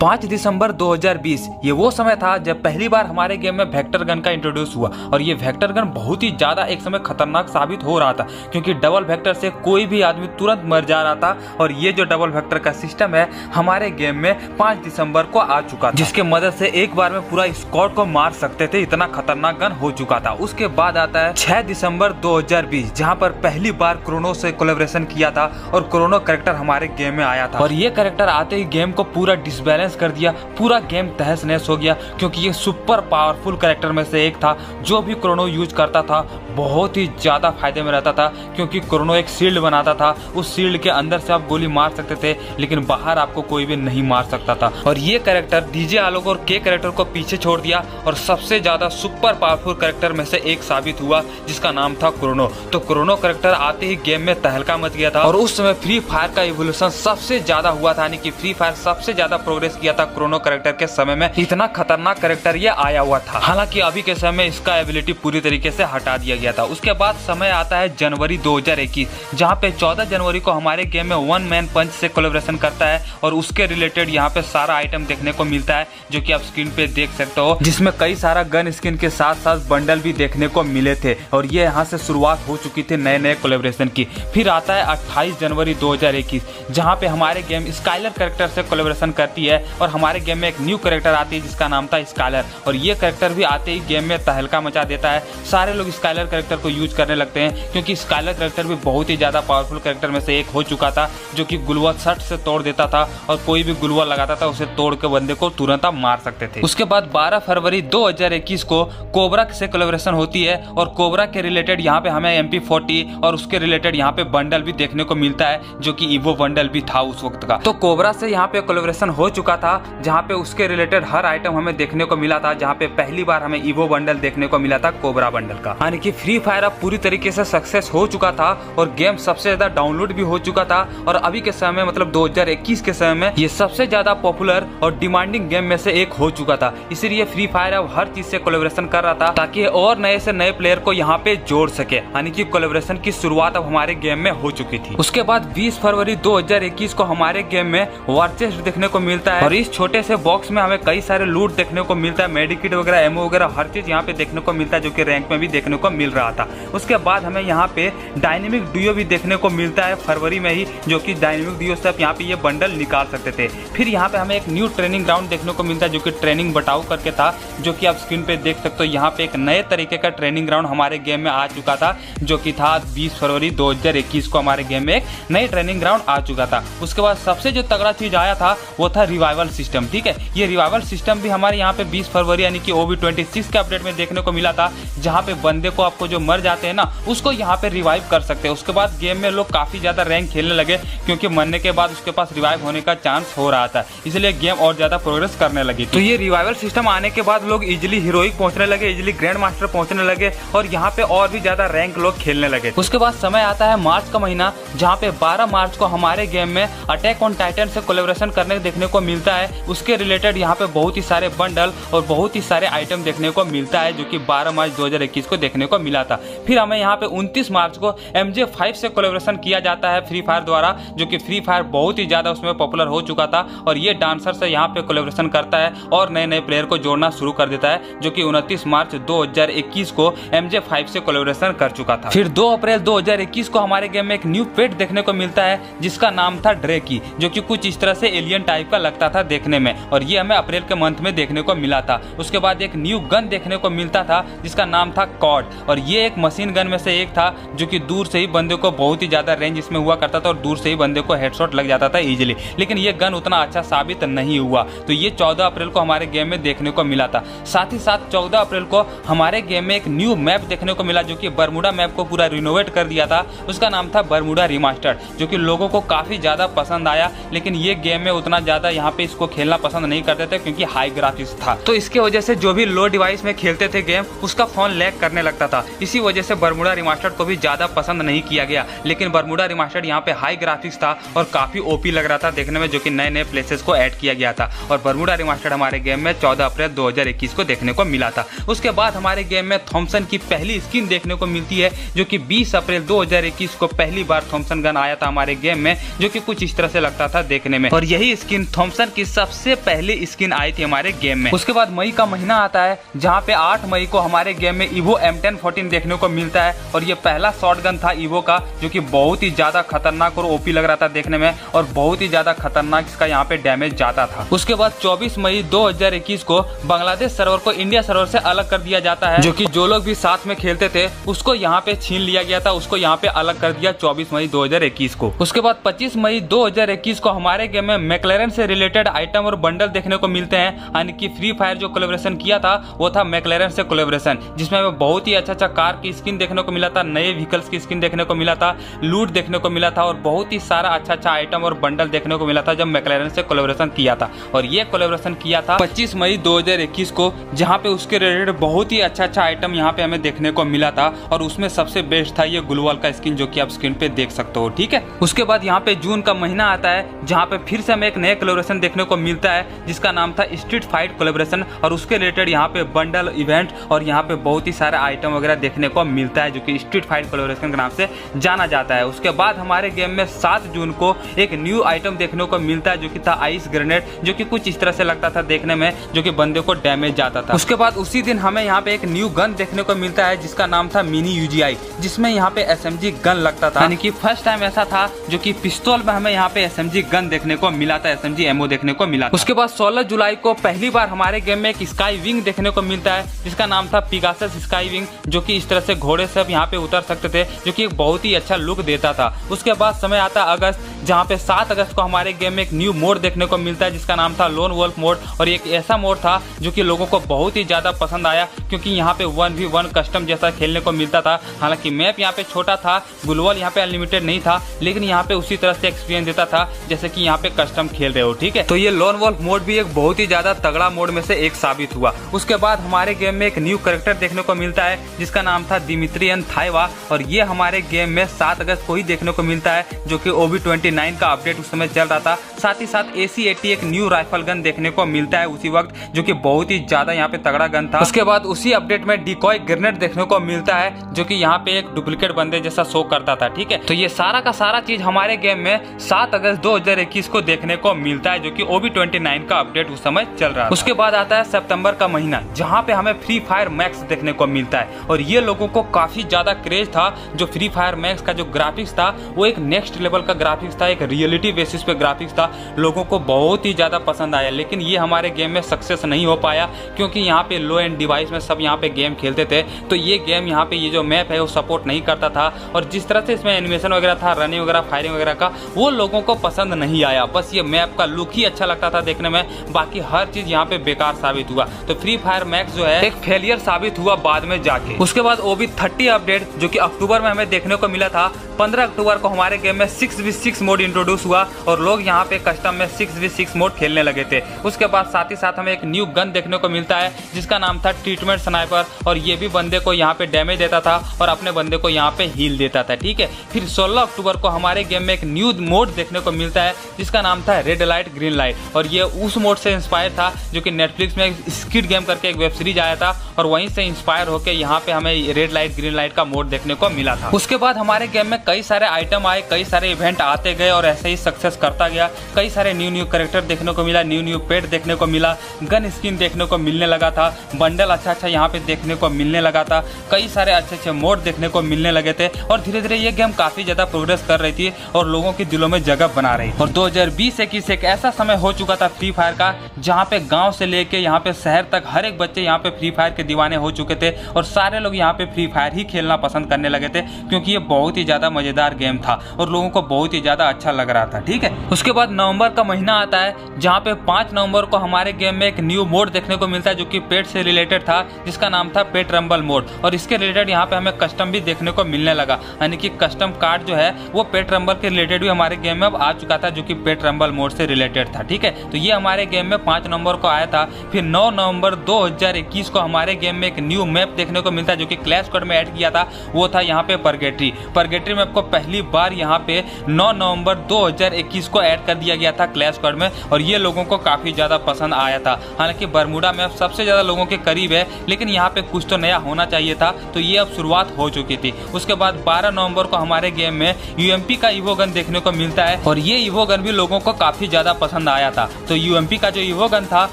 5 दिसंबर 2020 ये वो समय था जब पहली बार हमारे गेम में वेक्टर गन का इंट्रोड्यूस हुआ और ये वेक्टर गन बहुत ही ज्यादा एक समय खतरनाक साबित हो रहा था क्योंकि डबल वेक्टर से कोई भी आदमी तुरंत मर जा रहा था। और ये जो डबल वेक्टर का सिस्टम है हमारे गेम में 5 दिसंबर को आ चुका था, जिसके मदद से एक बार में पूरा स्क्वाड को मार सकते थे, इतना खतरनाक गन हो चुका था। उसके बाद आता है 6 दिसंबर 2020 जहाँ पर पहली बार क्रोनो से कोलैबोरेशन किया था और क्रोनो कैरेक्टर हमारे गेम में आया था और ये कैरेक्टर आते ही गेम को पूरा डिसबैलेंस कर दिया, पूरा गेम तहस नहस हो गया क्योंकि ये सुपर पावरफुल कैरेक्टर में से एक था। जो भी क्रोनो यूज करता था बहुत ही ज्यादा फायदे में रहता था क्योंकि क्रोनो एक शील्ड बनाता था, उस शील्ड के अंदर से आप गोली मार सकते थे लेकिन बाहर आपको कोई भी नहीं मार सकता था। और ये कैरेक्टर डीजे आलोक और के कैरेक्टर को पीछे छोड़ दिया और सबसे ज्यादा सुपर पावरफुल कैरेक्टर में से एक साबित हुआ जिसका नाम था क्रोनो। तो क्रोनो कैरेक्टर आते ही गेम में तहलका मच गया था और उस समय फ्री फायर का इवोल्यूशन सबसे ज्यादा हुआ था, यानी कि फ्री फायर सबसे ज्यादा प्रोग्रेस फोकस किया था क्रोनो कैरेक्टर के समय में, इतना खतरनाक कैरेक्टर ये आया हुआ था। हालांकि अभी के समय में इसका एबिलिटी पूरी तरीके से हटा दिया गया था। उसके बाद समय आता है जनवरी 2021, जहाँ पे 14 जनवरी को हमारे गेम में वन मैन पंच से कोलैबोरेशन करता है और उसके रिलेटेड यहाँ पे सारा आइटम देखने को मिलता है, जो कि आप स्क्रीन पे देख सकते हो, जिसमें कई सारा गन स्किन के साथ साथ बंडल भी देखने को मिले थे। और ये यहाँ से शुरुआत हो चुकी थी नए नए कोलैबोरेशन की। फिर आता है 28 जनवरी 2021, जहाँ पे हमारे गेम स्काइलर कैरेक्टर से कोलैबोरेशन करती है और हमारे गेम में एक न्यू कैरेक्टर आती है जिसका नाम था स्काइलर। और ये कैरेक्टर भी आते ही गेम में तहलका मचा देता है। सारे लोग स्काइलर कैरेक्टर को यूज करने लगते हैं, क्योंकि स्काइलर कैरेक्टर भी बहुत ही ज्यादा पावरफुल कैरेक्टर में से एक हो चुका था, जो कि गुलवा शर्ट से तोड़ देता था और कोई भी गुलवा लगाता था उसे तोड़ के बंदे को तुरंत आप मार सकते थे। उसके बाद 12 फरवरी 2021 को कोबरा से कोलैबोरेशन होती है और कोबरा के रिलेटेड यहाँ पे हमें MP40 और उसके रिलेटेड यहाँ पे बंडल भी देखने को मिलता है, जो कि ईवो बंडल भी था उस वक्त का। तो कोबरा से यहाँ पे कोलैबोरेशन हो चुका था, जहाँ पे उसके रिलेटेड हर आइटम हमें देखने को मिला था, जहाँ पे पहली बार हमें ईवो बंडल देखने को मिला था कोबरा बंडल का। यानी कि फ्री फायर अब पूरी तरीके से सक्सेस हो चुका था और गेम सबसे ज्यादा डाउनलोड भी हो चुका था। और अभी के समय मतलब 2021 के समय में ये सबसे ज्यादा पॉपुलर और डिमांडिंग गेम में से एक हो चुका था। इसीलिए फ्री फायर अब हर चीज से कोलैबोरेशन कर रहा था, ताकि और नए से नए प्लेयर को यहाँ पे जोड़ सके। यानी कि कोलैबोरेशन की शुरुआत अब हमारे गेम में हो चुकी थी। उसके बाद 20 फरवरी 2021 को हमारे गेम में वार चेस्ट देखने को मिलता है और इस छोटे से बॉक्स में हमें कई सारे लूट देखने को मिलता है, मेडिकिट वगैरह, एमओ वगैरह, हर चीज यहाँ पे देखने को मिलता है, जो कि रैंक में भी देखने को मिल रहा था। उसके बाद हमें यहाँ पे डायनेमिक डुओ भी देखने को मिलता है फरवरी में ही, जो कि डायनेमिक डुओ से आप यहाँ पे ये बंडल निकाल सकते थे। फिर यहाँ पे हमें एक न्यू ट्रेनिंग ग्राउंड देखने को मिलता है, जो कि ट्रेनिंग बटाऊ करके था, जो कि आप स्क्रीन पे देख सकते हो। यहाँ पे एक नए तरीके का ट्रेनिंग ग्राउंड हमारे गेम में आ चुका था, जो कि था 20 फरवरी 2021 को हमारे गेम में एक नई ट्रेनिंग ग्राउंड आ चुका था। उसके बाद सबसे जो तगड़ा चीज आया था वो था रिवाइवल सिस्टम। ठीक है, ये रिवाइवल सिस्टम भी हमारे यहाँ पे 20 फरवरी यानी कि OB26 के अपडेट में देखने को मिला था, जहाँ पे बंदे को आपको जो मर जाते हैं ना उसको यहाँ पे रिवाइव कर सकते हैं। उसके बाद गेम में लोग काफी ज्यादा रैंक खेलने लगे, क्योंकि मरने के बाद उसके पास रिवाइव होने का चांस हो रहा था, इसलिए गेम और ज्यादा प्रोग्रेस करने लगी। तो ये रिवाइवल सिस्टम आने के बाद लोग इजिली हीरोइक पहुंचने लगे, इजिली ग्रैंड मास्टर पहुंचने लगे और यहाँ पे और भी ज्यादा रैंक लोग खेलने लगे। उसके बाद समय आता है मार्च का महीना, जहाँ पे 12 मार्च को हमारे गेम में अटैक ऑन टाइटन से कोलैबोरेशन करने देखने को मिलता है। उसके रिलेटेड यहाँ पे बहुत ही सारे बंडल और बहुत ही सारे आइटम देखने को मिलता है, जो कि 12 मार्च 2021 को देखने को मिला था। फिर हमें यहाँ पे 29 मार्च को MJ5 से कोलैबोरेशन किया जाता है फ्री फायर द्वारा, जो कि फ्री फायर बहुत ही ज्यादा उसमें पॉपुलर हो चुका था और ये डांसर से यहाँ पे कोलैबोरेशन करता है और नए नए प्लेयर को जोड़ना शुरू कर देता है, जो कि 29 मार्च 2021 को MJ5 से कोलैबोरेशन कर चुका था। फिर 2 अप्रैल 2021 को हमारे गेम में एक न्यू पेट देखने को मिलता है, जिसका नाम था ड्रेकी, जो कि कुछ इस तरह से एलियन टाइप का लगता था देखने में, और ये हमें अप्रैल के मंथ में देखने को मिला था। उसके बाद एक न्यू गन देखने को मिलता था जिसका नाम था कॉड, और ये एक मशीन गन में से एक था, जो कि दूर से ही बंदे को बहुत ही ज्यादा रेंज इसमें हुआ करता था और दूर से ही बंदे को हेडशॉट लग जाता था इजीली। लेकिन ये गन उतना अच्छा साबित नहीं हुआ, तो ये 14 अप्रैल को हमारे गेम में देखने को मिला था। साथ ही साथ 14 अप्रैल को हमारे गेम में एक न्यू मैप देखने को मिला, जो कि बरमूडा मैप को पूरा रिनोवेट कर दिया था। उसका नाम था बरमूडा रिमास्टर्ड, जो कि लोगों को काफी ज्यादा पसंद आया, लेकिन ये गेम में उतना ज्यादा यहाँ पे इसको खेलना पसंद नहीं करते थे, क्योंकि हाई ग्राफिक्स था। तो इसकी वजह से जो भी लो डिवाइस में खेलते थे गेम, उसका फोन लैग करने लगता था। इसी वजह से बरमूडा रिमास्टर्ड को भी ज्यादा पसंद नहीं किया गया। लेकिन बरमूडा रिमास्टर्ड यहाँ पे हाई ग्राफिक्स था और काफी ओपी लग रहा था देखने में, जो कि नए नए प्लेसेस को ऐड किया गया था। और बरमूडा रिमास्टर्ड हमारे गेम में 14 अप्रैल 2021 को देखने को मिला था। उसके बाद हमारे गेम में थॉमसन की पहली स्किन देखने को मिलती है, जो कि 20 अप्रैल 2021 को पहली बार थॉमसन गन आया था हमारे गेम में, जो कि कुछ इस तरह से लगता था देखने में। और यही स्किन थॉमसन की सबसे पहली स्किन आई थी हमारे गेम में। उसके बाद मई का महीना आता है, जहाँ पे 8 मई को हमारे गेम में ईवो M1014 देखने को मिलता है, और ये पहला शॉटगन था ईवो का, जो कि बहुत ही ज्यादा खतरनाक और ओपी लग रहा था देखने में, और बहुत ही ज्यादा खतरनाक इसका यहाँ पे डैमेज जाता था। उसके बाद 24 मई 2021 को बांग्लादेश सर्वर को इंडिया सर्वर से अलग कर दिया जाता है, जो कि जो लोग भी साथ में खेलते थे उसको यहाँ पे छीन लिया गया था, उसको यहाँ पे अलग कर दिया 24 मई 2021 को। उसके बाद 25 मई 2021 को हमारे गेम में मैकलेरन से रिलेटेड आइटम और बंडल देखने को मिलते हैं। यानी कि फ्री फायर जो कोलैबोरेशन किया था वो था मैकलेरन से कोलैबोरेशन, जिसमें हमें बहुत ही अच्छा कार की स्किन देखने को मिला था, नए व्हीकल्स की स्किन देखने को मिला था, लूट देखने को मिला था, और बहुत ही सारा अच्छा आइटम और बंडल देखने को मिला था जब मैकलेरन से कोलैबोरेशन किया था। और ये कोलैबोरेशन किया था 25 मई 2021 को, जहाँ पे उसके रिलेटेड बहुत ही अच्छा आइटम यहाँ पे हमें देखने को मिला था, और उसमें सबसे बेस्ट था ये गुलवाल का स्किन, जो कि आप स्क्रीन पे देख सकते हो। ठीक है, उसके बाद यहाँ पे जून का महीना आता है, जहाँ पे फिर से हमें एक नए कोलैबोरेशन देखने को मिलता है जिसका नाम था स्ट्रीट फाइट कोलैबोरेशन, और उसके रिलेटेड यहाँ पे बंडल इवेंट और यहाँ पे बहुत ही सारे आइटम वगैरह देखने को मिलता है जो कि स्ट्रीट फाइट कोलैबोरेशन के नाम से जाना जाता है। उसके बाद हमारे गेम में 7 जून को एक न्यू आइटम देखने को मिलता है जो कि था आइस ग्रेनेड, जो कि कुछ इस तरह से लगता था देखने में, जो कि बंदे को डैमेज जाता था। उसके बाद उसी दिन हमें यहाँ पे एक न्यू गन देखने को मिलता है जिसका नाम था मिनी यूजीआई, जिसमें यहाँ पे एसएमजी गन लगता था, यानी कि फर्स्ट टाइम ऐसा था जो कि पिस्तौल में हमें यहाँ पे एसएमजी गन देखने को मिला था, एसएमजी एमओ देखने को मिला था। उसके बाद 16 जुलाई को पहली बार हमारे गेम में एक स्काई विंग देखने को मिलता है जिसका नाम था पिगासस स्काई विंग, जो कि इस तरह से घोड़े से यहाँ पे उतर सकते थे, जो कि एक बहुत ही अच्छा लुक देता था। उसके बाद समय आता अगस्त, जहाँ पे 7 अगस्त को हमारे गेम में एक न्यू मोड देखने को मिलता है जिसका नाम था लोन वोल्फ मोड, और एक ऐसा मोड था जो कि लोगों को बहुत ही ज्यादा पसंद आया क्योंकि यहाँ पे 1v1 कस्टम जैसा खेलने को मिलता था। हालांकि मैप यहाँ पे छोटा था, ग्लोबल यहाँ पे अनलिमिटेड नहीं था, लेकिन यहाँ पे उसी तरह से एक्सपीरियंस देता था जैसे कि यहाँ पे कस्टम खेल रहे हो, ठीक है। तो ये लोन वोल्फ मोड भी एक बहुत ही ज्यादा तगड़ा मोड में से एक साबित हुआ। उसके बाद हमारे गेम में एक न्यू कैरेक्टर देखने को मिलता है जिसका नाम था दिमित्रियन थाइवा, और ये हमारे गेम में 7 अगस्त को ही देखने को मिलता है, जो कि OB29 का अपडेट उस समय चल रहा था। साथ ही साथ AC-80 एक न्यू राइफल गन देखने को मिलता है उसी वक्त, जो कि बहुत ही ज्यादा यहाँ पे तगड़ा गन था। उसके बाद उसी अपडेट में डिकॉय ग्रेनेड देखने को मिलता है जो कि यहाँ पे एक डुप्लीकेट बंदे जैसा शो करता था, ठीक है। तो ये सारा का सारा चीज हमारे गेम में 7 अगस्त 2021 को देखने को मिलता है, जो कि OB29 का अपडेट उस समय चल रहा है। उसके बाद आता है सितंबर का महीना, जहाँ पे हमें फ्री फायर मैक्स देखने को मिलता है, और ये लोगों को काफी ज्यादा क्रेज था। जो फ्री फायर मैक्स का जो ग्राफिक्स था वो एक नेक्स्ट लेवल का ग्राफिक्स था, एक रियलिटी बेसिस पे ग्राफिक्स था, लोगों को बहुत ही ज्यादा पसंद आया। लेकिन ये हमारे गेम में सक्सेस नहीं हो पाया क्योंकि यहाँ पे लो एंड डिवाइस में सब यहाँ पे गेम खेलते थे, तो ये गेम यहाँ पे ये जो मैप है वो सपोर्ट नहीं करता था, और जिस तरह से इसमें एनिमेशन वगैरह था, रनिंग वगैरह, फायरिंग वगैरह का, वो लोगों को पसंद नहीं आया। बस ये मैप का लुक ही अच्छा लगता था देखने में, बाकी हर चीज यहाँ पे बेकार साबित हुआ। तो फ्री फायर मैक्स जो है एक फेलियर साबित हुआ बाद में जाके। उसके बाद OB30 अपडेट जो कि अक्टूबर में हमें देखने को मिला था, 15 अक्टूबर को हमारे गेम में 6v6 मोड इंट्रोड्यूस हुआ और लोग यहाँ पे कस्टम में 6v6 मोड खेलने लगे थे। उसके बाद साथ ही साथ हमें एक न्यू गन देखने को मिलता है जिसका नाम था ट्रीटमेंट स्नाइपर, और ये भी बंदे को यहाँ पे डैमेज देता था और अपने बंदे को यहाँ पे हील देता था, ठीक है। फिर 16 अक्टूबर को हमारे गेम में एक न्यू मोड देखने को मिलता है जिसका नाम था रेड लाइट ग्रीन लाइट, और ये उस मोड से इंस्पायर था जो कि नेटफ्लिक्स में स्क्विड गेम करके एक वेब सीरीज आया था, और वहीं से इंस्पायर होकर यहाँ पे हमें रेड लाइट ग्रीन लाइट का मोड देखने को मिला था। उसके बाद हमारे गेम में कई सारे आइटम आए, कई सारे इवेंट आते गए और ऐसे ही सक्सेस करता गया। कई सारे न्यू कैरेक्टर देखने को मिला, न्यू पेट देखने को मिला, गन स्किन देखने को मिलने लगा था, बंडल अच्छा यहाँ पे देखने को मिलने लगा था, कई सारे अच्छे मोड देखने को मिलने लगे थे, और धीरे धीरे ये गेम काफी ज्यादा प्रोग्रेस कर रही थी और लोगों के दिलों में जगह बना रही। और 2020-21 एक ऐसा समय हो चुका था फ्री फायर का जहाँ पे गाँव से लेके यहाँ पे शहर तक हर एक बच्चे यहाँ पे फ्री फायर के दीवाने हो चुके थे, और सारे लोग यहाँ पे फ्री फायर ही खेलना पसंद करने लगे थे क्योंकि ये बहुत ही ज्यादा मजेदार गेम था और लोगों को बहुत ही ज्यादा अच्छा लग रहा था, ठीक है। उसके बाद नवंबर का महीना आता है जहाँ पे 5 नवंबर को हमारे गेम में एक न्यू मोड देखने को मिलता है जो कि पेट से रिलेटेड था, जिसका नाम था पेट रंबल मोड, और इसके रिलेटेड यहाँ पे हमें कस्टम भी देखने को मिलने लगा, यानी कि कस्टम कार्ड जो है वो पेट रंबल के रिलेटेड भी हमारे गेम में अब आ चुका था जो कि पेट रंबल मोड से रिलेटेड था, ठीक है। तो ये हमारे गेम में 5 नवंबर को आया था। फिर 9 नवंबर 2021 को हमारे गेम में एक न्यू मैप देखने को मिलता है जो कि क्लैश स्क्वाड में ऐड किया था, वो था यहाँ पे परगेटरी मैप को पहली बार यहाँ पे 9 नवंबर 2021 को ऐड कर दिया गया था क्लैश स्क्वाड में, और ये लोगों को काफी ज्यादा पसंद आया था। हालांकि बरमूडा मैप सबसे ज्यादा लोगों के करीब है, लेकिन यहाँ पे कुछ तो नया होना चाहिए था, तो ये अब शुरुआत हो चुकी थी। उसके बाद 12 नवंबर को हमारे गेम में UMP का ईवो गन देखने को मिलता है, और ये ईवो गन भी लोगों को काफी ज्यादा पसंद आया था। तो UMP का जो ईवो गन था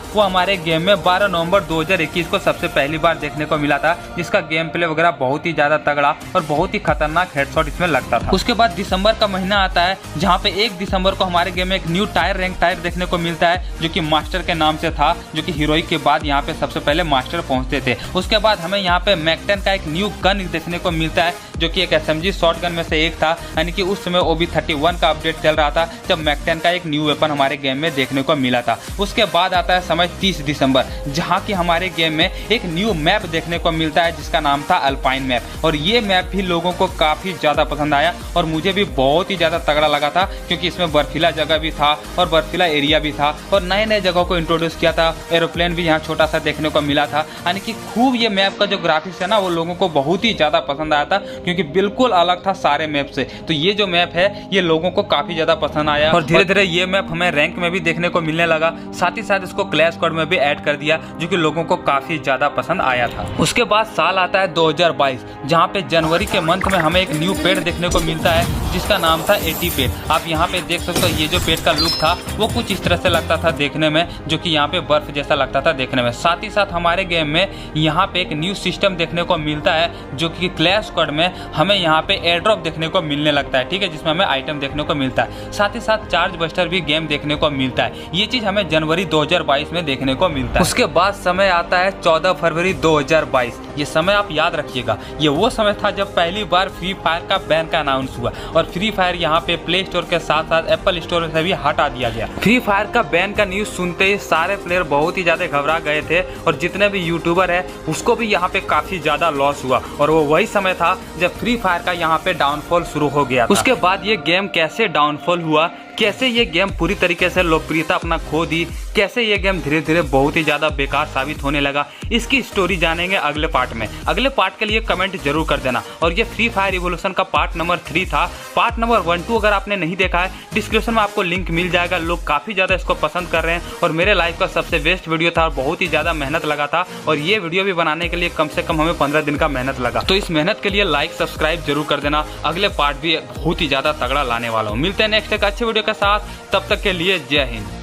वो हमारे गेम में 12 नवंबर 2021 को सबसे पहली बार देखने को मिला था, जिसका गेम प्ले वगैरह बहुत ही ज्यादा तगड़ा और बहुत ही खतरनाक हेडशॉट इसमें लगता था। उसके बाद दिसंबर का महीना आता है जहाँ पे 1 दिसंबर को हमारे गेम में एक न्यू टायर रैंक टायर देखने को मिलता है जो कि मास्टर के नाम से था, जो कि हीरोइक के बाद यहाँ पे सबसे पहले मास्टर पहुंचते थे। उसके बाद हमें यहाँ पे मैक-10 का एक न्यू गन देखने को मिलता है जो कि एक SMG शॉर्ट गन में से एक था, यानी कि उस समय OB31 का अपडेट चल रहा था जब मैक-10 का एक न्यू वेपन हमारे गेम में देखने को मिला था। उसके बाद आता है समय 30 दिसंबर जहाँ की हमारे गेम में एक न्यू मैप देखने को मिलता है जिसका नाम था अल्पाइन मैप, और ये मैप भी लोगों को काफी ज्यादा पसंद आया और मुझे भी बहुत ही ज्यादा तगड़ा लगा था क्योंकि इसमें बर्फीला जगह भी था और बर्फीला एरिया भी था और नए नए जगहों को इंट्रोड्यूस किया था। एरोप्लेन भी यहाँ छोटा सा देखने को मिला था, यानी कि खूब ये मैप का जो ग्राफिक्स है ना वो लोगों को बहुत ही ज्यादा पसंद आया था क्योंकि बिल्कुल अलग था सारे मैप से। तो ये जो मैप है ये लोगों को काफी ज्यादा पसंद आया और धीरे धीरे ये मैप हमें रैंक में भी देखने को मिलने लगा। साथ ही साथ इसको क्लैश स्क्वाड में भी ऐड कर दिया, जो कि लोगों को काफी ज्यादा पसंद आया था। उसके बाद साल आता है 2022, जहाँ पे जनवरी के मंथ में हमें एक न्यू पेड़ देखने को मिलता है जिसका नाम था एटी पेड़। आप यहाँ पे देख सकते हो, ये जो पेड़ का लुक था वो कुछ इस तरह से लगता था देखने में, जो कि यहाँ पे बर्फ जैसा लगता था देखने में। साथ ही साथ हमारे गेम में यहाँ पे एक न्यू सिस्टम देखने को मिलता है, जो कि क्लैश स्क्वाड में हमें यहाँ पे एयर ड्रॉप देखने को मिलने लगता है, ठीक है, जिसमें हमें आइटम देखने को मिलता है। साथ ही साथ चार्ज बस्टर भी गेम देखने को मिलता है। ये चीज हमें जनवरी 2022 में देखने को मिलता है। उसके बाद समय आता है 14 फरवरी 2022। ये समय आप याद रखिएगा, ये वो समय था जब पहली बार फ्री फायर का बैन का अनाउंस हुआ और फ्री फायर यहाँ पे प्ले स्टोर के साथ साथ एप्पल स्टोर से भी हटा दिया गया। फ्री फायर का बैन का न्यूज सुनते ही सारे प्लेयर बहुत ही ज्यादा घबरा गए थे और जितने भी यूट्यूबर है उसको भी यहाँ पे काफी ज्यादा लॉस हुआ। और वो वही समय था जब फ्री फायर का यहाँ पे डाउनफॉल शुरू हो गया था। उसके बाद ये गेम कैसे डाउनफॉल हुआ, कैसे ये गेम पूरी तरीके से लोकप्रियता अपना खो दी, कैसे ये गेम धीरे धीरे बहुत ही ज्यादा बेकार साबित होने लगा, इसकी स्टोरी जानेंगे अगले पार्ट में। अगले पार्ट के लिए कमेंट जरूर कर देना। और ये फ्री फायर रिवॉल्यूशन का पार्ट नंबर 3 था। पार्ट नंबर 1, 2 अगर आपने नहीं देखा है, डिस्क्रिप्शन में आपको लिंक मिल जाएगा। लोग काफी ज्यादा इसको पसंद कर रहे हैं और मेरे लाइफ का सबसे बेस्ट वीडियो था और बहुत ही ज्यादा मेहनत लगा था। और ये वीडियो भी बनाने के लिए कम से कम हमें 15 दिन का मेहनत लगा। तो इस मेहनत के लिए लाइक सब्सक्राइब जरूर कर देना। अगले पार्ट भी बहुत ही ज्यादा तगड़ा लाने वाला हूँ। मिलते हैं नेक्स्ट एक अच्छे वीडियो के साथ, तब तक के लिए जय हिंद।